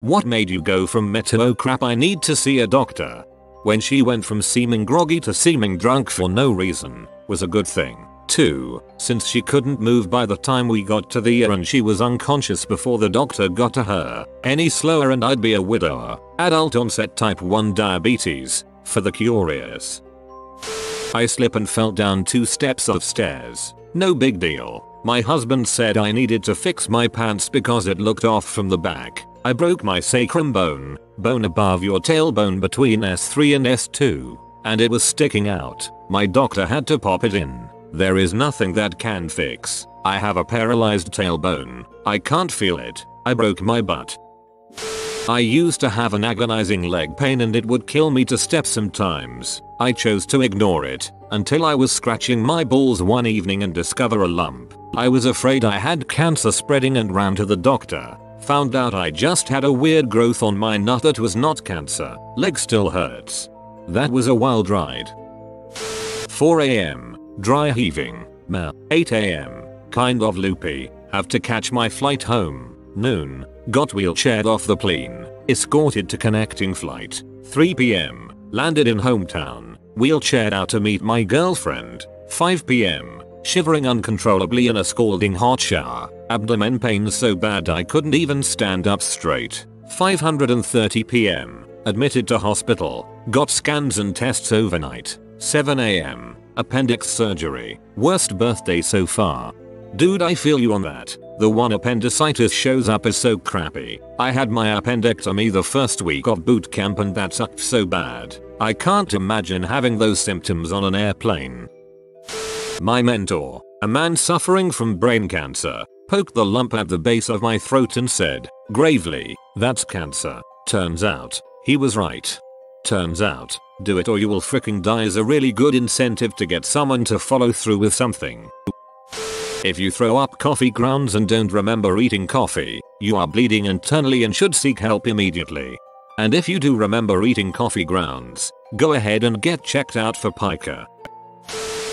What made you go from meh to oh crap I need to see a doctor? When she went from seeming groggy to seeming drunk for no reason was a good thing. 2. Since she couldn't move by the time we got to the ER and she was unconscious before the doctor got to her. Any slower and I'd be a widower. Adult onset type 1 diabetes. For the curious. I slipped and fell down 2 steps of stairs. No big deal. My husband said I needed to fix my pants because it looked off from the back. I broke my sacrum bone above your tailbone between S3 and S2, and it was sticking out. My doctor had to pop it in. There is nothing that can fix. I have a paralyzed tailbone. I can't feel it. I broke my butt. I used to have an agonizing leg pain and it would kill me to step sometimes. I chose to ignore it until I was scratching my balls one evening and discover a lump. I was afraid I had cancer spreading and ran to the doctor. Found out I just had a weird growth on my nut that was not cancer. Leg still hurts. That was a wild ride. 4 am. Dry heaving. Meh. 8 am. Kind of loopy. Have to catch my flight home. Noon. Got wheelchaired off the plane. Escorted to connecting flight. 3 pm. Landed in hometown. Wheelchaired out to meet my girlfriend. 5 pm. Shivering uncontrollably in a scalding hot shower. Abdomen pain so bad I couldn't even stand up straight. 5:30 pm. Admitted to hospital. Got scans and tests overnight. 7 am. Appendix surgery. Worst birthday so far. Dude, I feel you on that. The one appendicitis shows up is so crappy. I had my appendectomy the first week of boot camp and that sucked so bad. I can't imagine having those symptoms on an airplane. My mentor, a man suffering from brain cancer, poked the lump at the base of my throat and said, gravely, "That's cancer." Turns out, he was right. Turns out, do it or you will freaking die is a really good incentive to get someone to follow through with something. If you throw up coffee grounds and don't remember eating coffee, you are bleeding internally and should seek help immediately. And if you do remember eating coffee grounds, go ahead and get checked out for pica.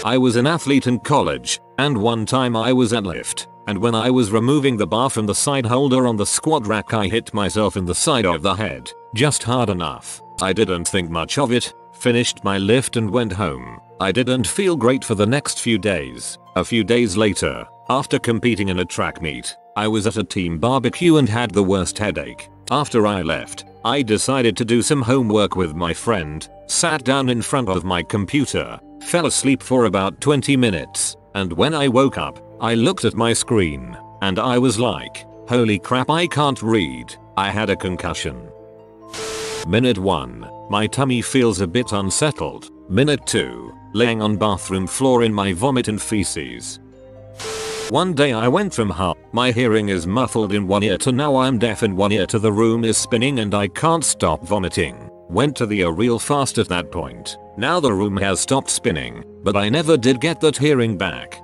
I was an athlete in college, and one time I was at lift, and when I was removing the bar from the side holder on the squat rack I hit myself in the side of the head, just hard enough. I didn't think much of it, finished my lift and went home. I didn't feel great for the next few days. A few days later, after competing in a track meet, I was at a team barbecue and had the worst headache. After I left, I decided to do some homework with my friend, sat down in front of my computer, fell asleep for about 20 minutes, and when I woke up, I looked at my screen, and I was like, holy crap, I can't read. I had a concussion. Minute 1. My tummy feels a bit unsettled. Minute 2. Laying on bathroom floor in my vomit and feces. One day I went from my hearing is muffled in one ear to now I'm deaf in one ear to the room is spinning and I can't stop vomiting. Went to the ear real fast at that point. Now the room has stopped spinning, but I never did get that hearing back.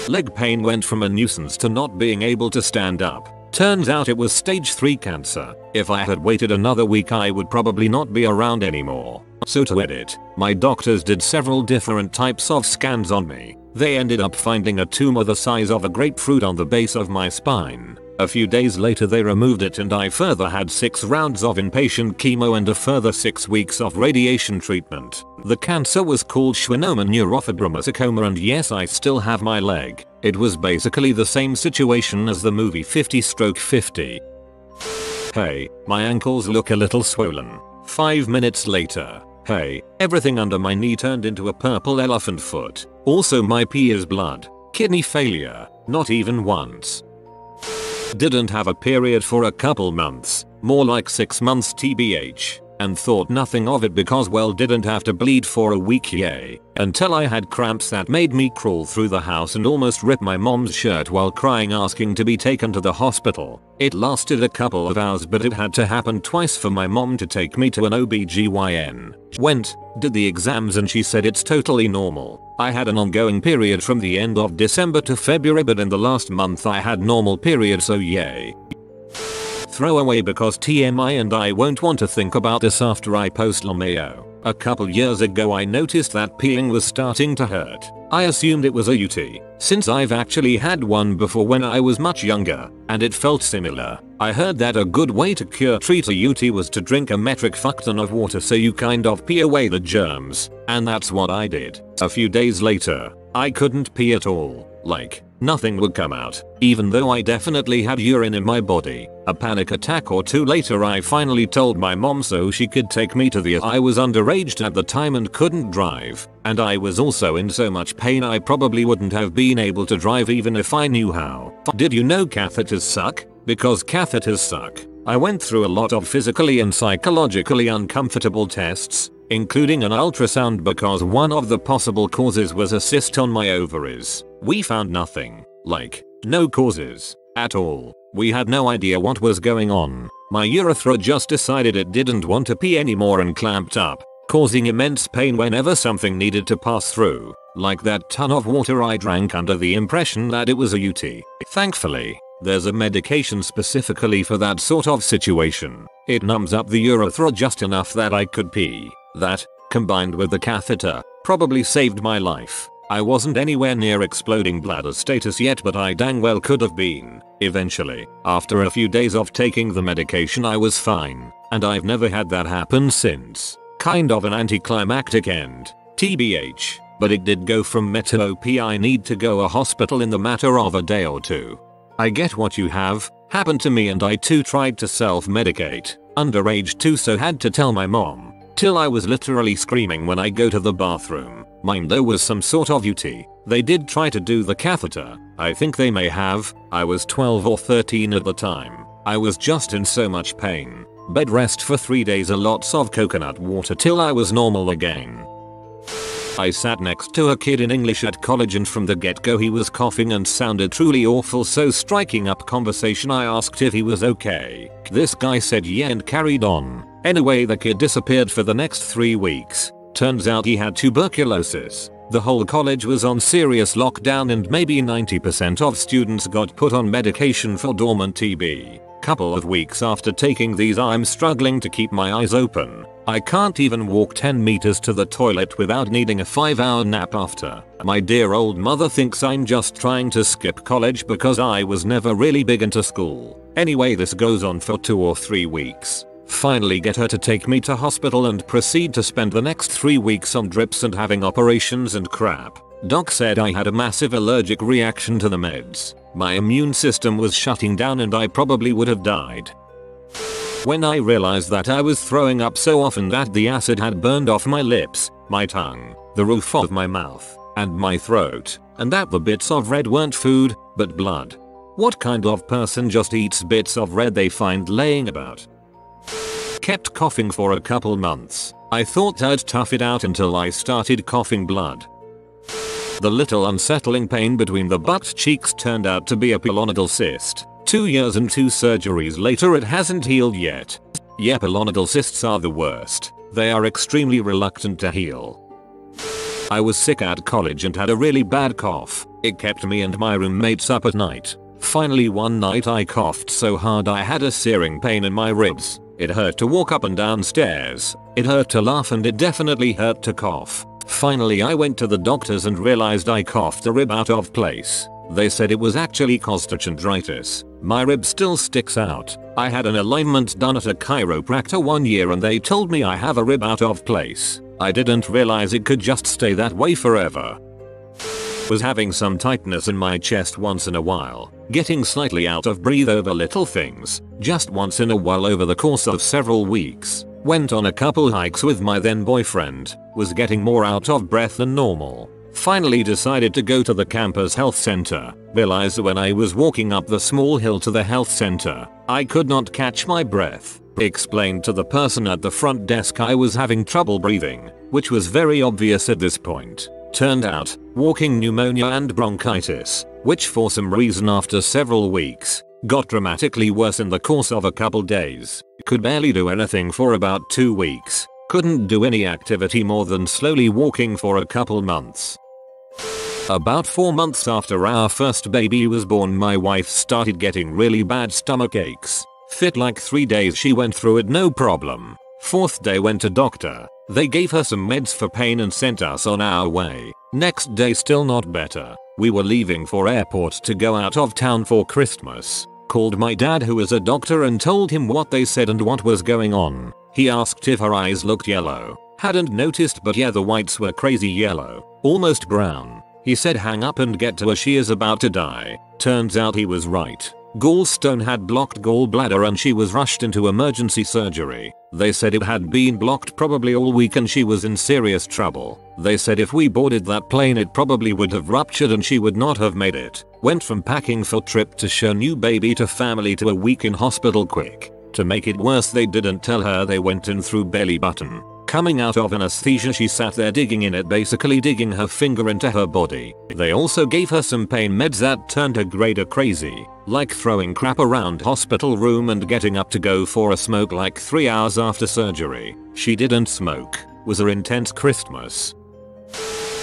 Leg pain went from a nuisance to not being able to stand up. Turns out it was stage 3 cancer. If I had waited another week I would probably not be around anymore. So to edit, my doctors did several different types of scans on me. They ended up finding a tumor the size of a grapefruit on the base of my spine. A few days later they removed it and I further had 6 rounds of inpatient chemo and a further 6 weeks of radiation treatment. The cancer was called schwannoma neurofibromatosis and yes, I still have my leg. It was basically the same situation as the movie 50/50. Hey, my ankles look a little swollen. 5 minutes later. Hey, everything under my knee turned into a purple elephant foot. Also my pee is blood. Kidney failure. Not even once. Didn't have a period for a couple months. More like 6 months tbh. And thought nothing of it because well didn't have to bleed for a week yay. Until I had cramps that made me crawl through the house and almost rip my mom's shirt while crying asking to be taken to the hospital. It lasted a couple of hours but it had to happen twice for my mom to take me to an OBGYN. Went, did the exams and she said it's totally normal. I had an ongoing period from the end of December to February but in the last month I had normal period so yay. throw away because TMI, and I won't want to think about this after I post LMAO. A couple years ago I noticed that peeing was starting to hurt. I assumed it was a UTI, since I've actually had one before when I was much younger, and it felt similar. I heard that a good way to treat a UTI was to drink a metric fuck ton of water so you kind of pee away the germs, and that's what I did. A few days later, I couldn't pee at all. Like, nothing would come out, even though I definitely had urine in my body. A panic attack or two later I finally told my mom so she could take me to the I was underage at the time and couldn't drive, and I was also in so much pain I probably wouldn't have been able to drive even if I knew how. Did you know catheters suck? Because catheters suck. I went through a lot of physically and psychologically uncomfortable tests, including an ultrasound because one of the possible causes was a cyst on my ovaries. We found nothing. Like, no causes. At all. We had no idea what was going on. My urethra just decided it didn't want to pee anymore and clamped up, causing immense pain whenever something needed to pass through. Like that ton of water I drank under the impression that it was a UTI. Thankfully, there's a medication specifically for that sort of situation. It numbs up the urethra just enough that I could pee. That, combined with the catheter, probably saved my life. I wasn't anywhere near exploding bladder status yet, but I dang well could have been. Eventually, after a few days of taking the medication I was fine, and I've never had that happen since. Kind of an anticlimactic end, TBH, but it did go from meh to OP I need to go a hospital in the matter of a day or two. I get what you have, happened to me, and I too tried to self-medicate, underage too, so had to tell my mom. Till I was literally screaming when I go to the bathroom. Mine though was some sort of UTI. They did try to do the catheter. I think they may have. I was 12 or 13 at the time. I was just in so much pain. Bed rest for 3 days and lots of coconut water till I was normal again. I sat next to a kid in English at college, and from the get-go he was coughing and sounded truly awful, so striking up conversation I asked if he was okay. This guy said yeah and carried on. Anyway, the kid disappeared for the next 3 weeks. Turns out he had tuberculosis. The whole college was on serious lockdown and maybe 90% of students got put on medication for dormant TB. Couple of weeks after taking these I'm struggling to keep my eyes open. I can't even walk 10 meters to the toilet without needing a 5-hour nap after. My dear old mother thinks I'm just trying to skip college because I was never really big into school. Anyway, this goes on for 2 or 3 weeks. Finally get her to take me to hospital and proceed to spend the next 3 weeks on drips and having operations and crap. Doc said I had a massive allergic reaction to the meds. My immune system was shutting down and I probably would have died. When I realized that I was throwing up so often that the acid had burned off my lips, my tongue, the roof of my mouth, and my throat, and that the bits of red weren't food, but blood. What kind of person just eats bits of red they find laying about? Kept coughing for a couple months. I thought I'd tough it out until I started coughing blood. The little unsettling pain between the butt cheeks turned out to be a pilonidal cyst. 2 years and 2 surgeries later it hasn't healed yet. Yeah, pilonidal cysts are the worst. They are extremely reluctant to heal. I was sick at college and had a really bad cough. It kept me and my roommates up at night. Finally one night I coughed so hard I had a searing pain in my ribs. It hurt to walk up and down stairs. It hurt to laugh, and it definitely hurt to cough. Finally I went to the doctors and realized I coughed a rib out of place. They said it was actually costochondritis. My rib still sticks out. I had an alignment done at a chiropractor 1 year and they told me I have a rib out of place. I didn't realize it could just stay that way forever. Was having some tightness in my chest once in a while. Getting slightly out of breath over little things. Just once in a while over the course of several weeks. Went on a couple hikes with my then boyfriend. Was getting more out of breath than normal. Finally decided to go to the campus health center. Realized when I was walking up the small hill to the health center, I could not catch my breath. Explained to the person at the front desk I was having trouble breathing, which was very obvious at this point. Turned out, walking pneumonia and bronchitis, which for some reason after several weeks, got dramatically worse in the course of a couple days. Could barely do anything for about 2 weeks. Couldn't do any activity more than slowly walking for a couple months. About 4 months after our first baby was born, my wife started getting really bad stomach aches. Fit like 3 days she went through it no problem. 4th day went to doctor. They gave her some meds for pain and sent us on our way. Next day still not better. We were leaving for airport to go out of town for Christmas. Called my dad who is a doctor and told him what they said and what was going on. He asked if her eyes looked yellow. Hadn't noticed, but yeah, the whites were crazy yellow. Almost brown. He said hang up and get to her, she is about to die. Turns out he was right. Gallstone had blocked gallbladder and she was rushed into emergency surgery. They said it had been blocked probably all week and she was in serious trouble. They said if we boarded that plane it probably would have ruptured and she would not have made it. Went from packing for trip to show new baby to family to a week in hospital quick. To make it worse, they didn't tell her they went in through belly button. Coming out of anesthesia she sat there digging in it, basically digging her finger into her body. They also gave her some pain meds that turned her grader crazy, like throwing crap around hospital room and getting up to go for a smoke like 3 hours after surgery. She didn't smoke. Was her intense Christmas.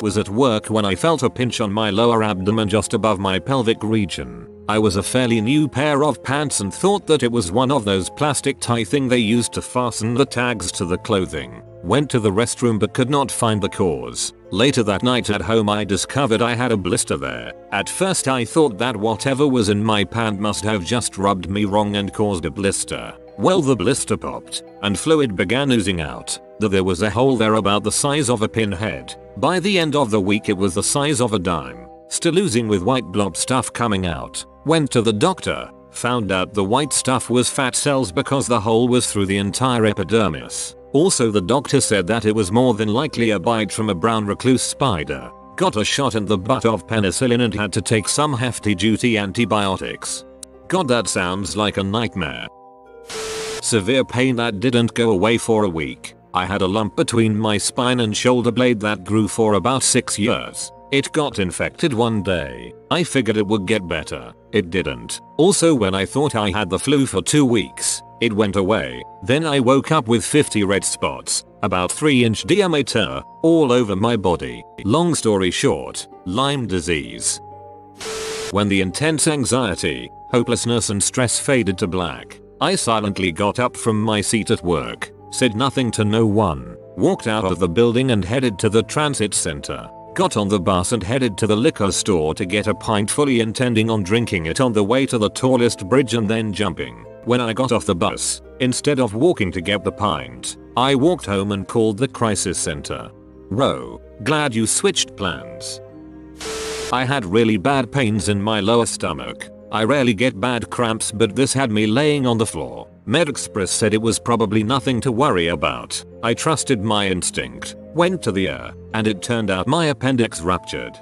Was at work when I felt a pinch on my lower abdomen just above my pelvic region. I was a fairly new pair of pants and thought that it was one of those plastic tie thing they used to fasten the tags to the clothing. Went to the restroom but could not find the cause. Later that night at home I discovered I had a blister there. At first I thought that whatever was in my pant must have just rubbed me wrong and caused a blister. Well, the blister popped and fluid began oozing out. There was a hole there about the size of a pinhead. By the end of the week it was the size of a dime. Still oozing with white blob stuff coming out. Went to the doctor. Found out the white stuff was fat cells because the hole was through the entire epidermis. Also the doctor said that it was more than likely a bite from a brown recluse spider. Got a shot in the butt of penicillin and had to take some hefty duty antibiotics. God, that sounds like a nightmare. Severe pain that didn't go away for a week. I had a lump between my spine and shoulder blade that grew for about 6 years. It got infected one day. I figured it would get better. It didn't. Also, when I thought I had the flu for 2 weeks, it went away. Then I woke up with 50 red spots, about 3-inch diameter, all over my body. Long story short, Lyme disease. When the intense anxiety, hopelessness and stress faded to black, I silently got up from my seat at work, said nothing to no one, walked out of the building and headed to the transit center. Got on the bus and headed to the liquor store to get a pint, fully intending on drinking it on the way to the tallest bridge and then jumping. When I got off the bus, instead of walking to get the pint, I walked home and called the crisis center. Ro, glad you switched plans. I had really bad pains in my lower stomach. I rarely get bad cramps, but this had me laying on the floor. MedExpress said it was probably nothing to worry about. I trusted my instinct, went to the ER, and it turned out my appendix ruptured.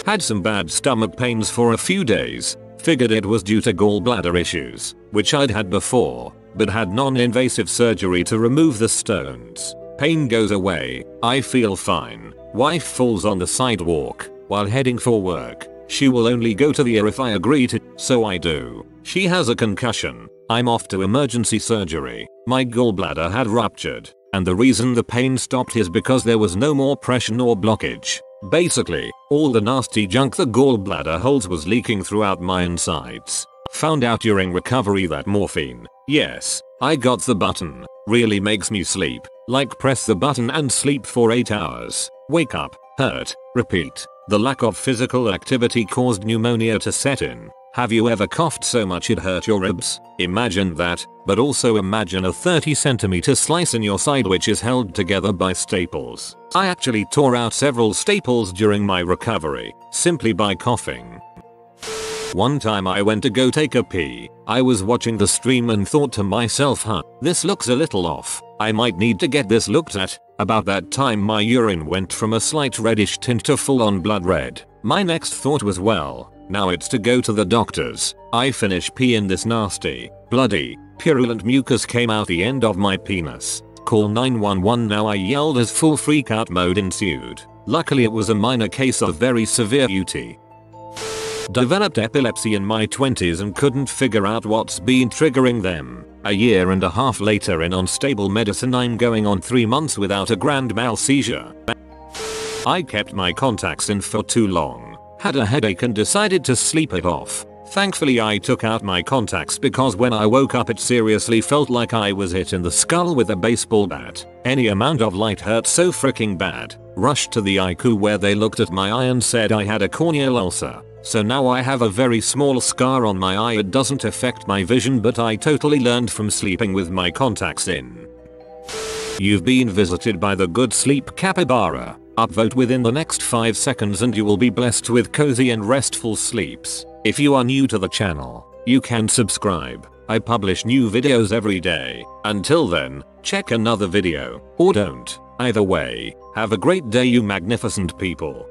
Had some bad stomach pains for a few days. Figured it was due to gallbladder issues, which I'd had before, but had non-invasive surgery to remove the stones. Pain goes away. I feel fine. Wife falls on the sidewalk while heading for work. She will only go to the ER if I agree to, so I do. She has a concussion. I'm off to emergency surgery. My gallbladder had ruptured, and the reason the pain stopped is because there was no more pressure nor blockage. Basically, all the nasty junk the gallbladder holds was leaking throughout my insides. Found out during recovery that morphine, yes, I got the button, really makes me sleep. Like press the button and sleep for 8 hours. Wake up, hurt, repeat. The lack of physical activity caused pneumonia to set in. Have you ever coughed so much it hurt your ribs? Imagine that, but also imagine a 30cm slice in your side which is held together by staples. I actually tore out several staples during my recovery, simply by coughing. One time I went to go take a pee. I was watching the stream and thought to myself, this looks a little off. I might need to get this looked at. About that time my urine went from a slight reddish tint to full on blood red. My next thought was, well, now it's to go to the doctors. I finish peeing, this nasty, bloody, purulent mucus came out the end of my penis. Call 911 now, I yelled as full freakout mode ensued. Luckily it was a minor case of very severe UT. Developed epilepsy in my 20s and couldn't figure out what's been triggering them. A year and a half later in unstable medicine, I'm going on 3 months without a grand mal seizure. I kept my contacts in for too long. Had a headache and decided to sleep it off. Thankfully I took out my contacts because when I woke up it seriously felt like I was hit in the skull with a baseball bat. Any amount of light hurt so freaking bad. Rushed to the ICU where they looked at my eye and said I had a corneal ulcer. So now I have a very small scar on my eye. It doesn't affect my vision, but I totally learned from sleeping with my contacts in. You've been visited by the good sleep capybara. Upvote within the next 5 seconds and you will be blessed with cozy and restful sleeps. If you are new to the channel, you can subscribe. I publish new videos every day. Until then, check another video, or don't. Either way, have a great day you magnificent people.